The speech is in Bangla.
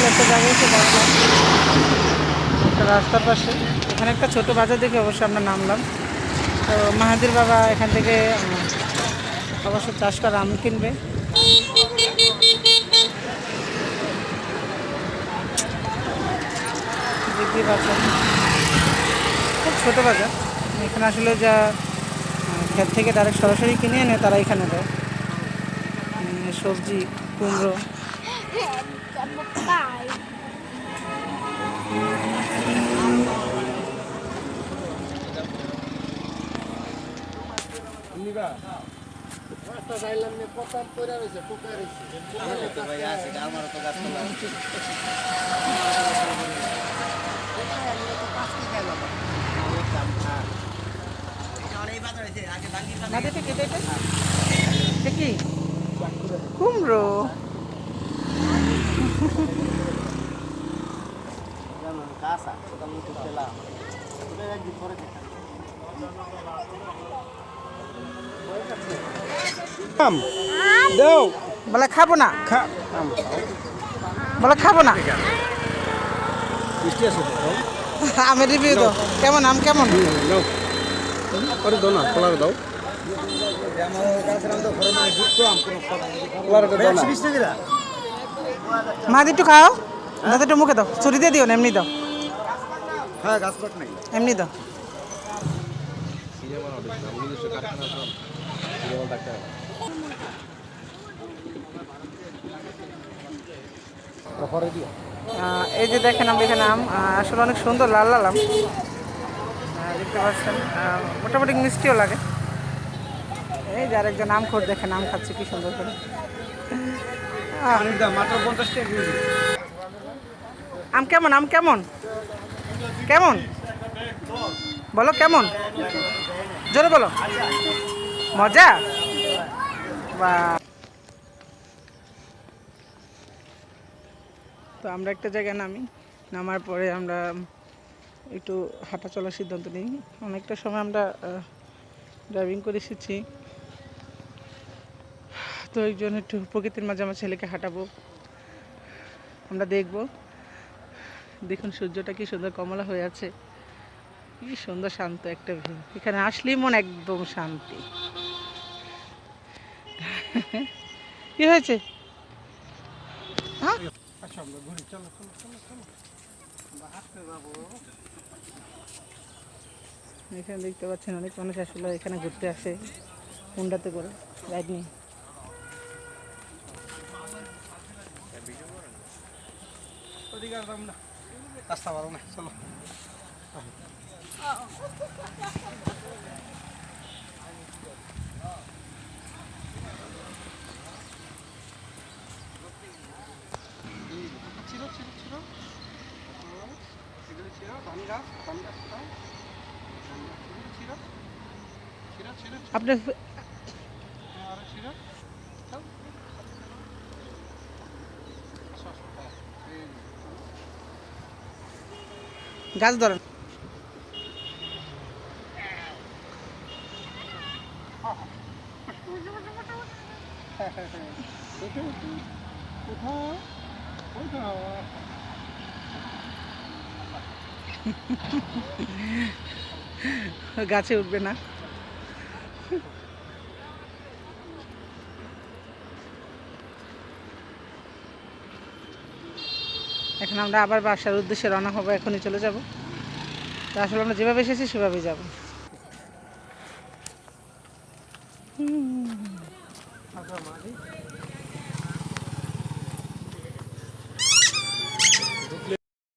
একটা জায়গায় এসে দাঁড়ালাম, একটা রাস্তার পাশে। এখানে একটা ছোট বাজার দেখে অবশ্যই আমরা নামলাম। তো মাহাদির বাবা এখান থেকে অবশ্য চাষ করা আম কিনবে। দেখতে পাচ্ছেন খুব ছোটো বাজার। এখানে আসলে যা ক্ষেত থেকে ডাইরেক্ট সরাসরি কিনে এনে তারা এখানে দেয়। সবজি, কুমড়ো, কি কুমড়ো। বলে খাবো না, বলে খাবো না। আমের রিভিউ দাও, কেমন আম কেমন? মাদি একটু খাও, দাদা একটু মুখে দাও, ছুরি দিয়ে দিও না, এমনি দাও। হ্যাঁ এমনি দাও। এই যে দেখেন আমরা এখানে আম, আসলে অনেক সুন্দর লাল লাল আম দেখতে পাচ্ছেন। মোটামুটি মিষ্টিও লাগে। এই যে আরেকজন আম খোর, দেখেন আম খাচ্ছে কি সুন্দর করে। আম কেমন, আম কেমন, কেমন বলো, কেমন জোরে বলো। মজা বা। তো আমরা একটা জায়গায় নামার পরে আমরা একটু হাঁটা চলার সিদ্ধান্ত নিই। অনেকটা সময় আমরা ড্রাইভিং করে এসেছি, তো একজন একটু প্রকৃতির মাঝে আমার ছেলেকে হাঁটাবো, আমরা দেখবো। দেখুন সূর্যটা কি সুন্দর কমলা হয়ে আছে, কি সুন্দর শান্ত একটা ভিউ। এখানে আসলেই মন একদম শান্তি। কি হয়েছে? এখানে দেখতে পাচ্ছেন অনেক মানুষ আসলে এখানে ঘুরতে আসে হুন্ডাতে করে, রাইড নিয়ে। আপনি গাছ ধরেন। গাছে উঠবে না। এখন আমরা আবার বাসার উদ্দেশ্যে রওনা হবো, এখনই চলে যাব। তো আসলে আমরা যেভাবে এসেছি সেভাবেই যাব।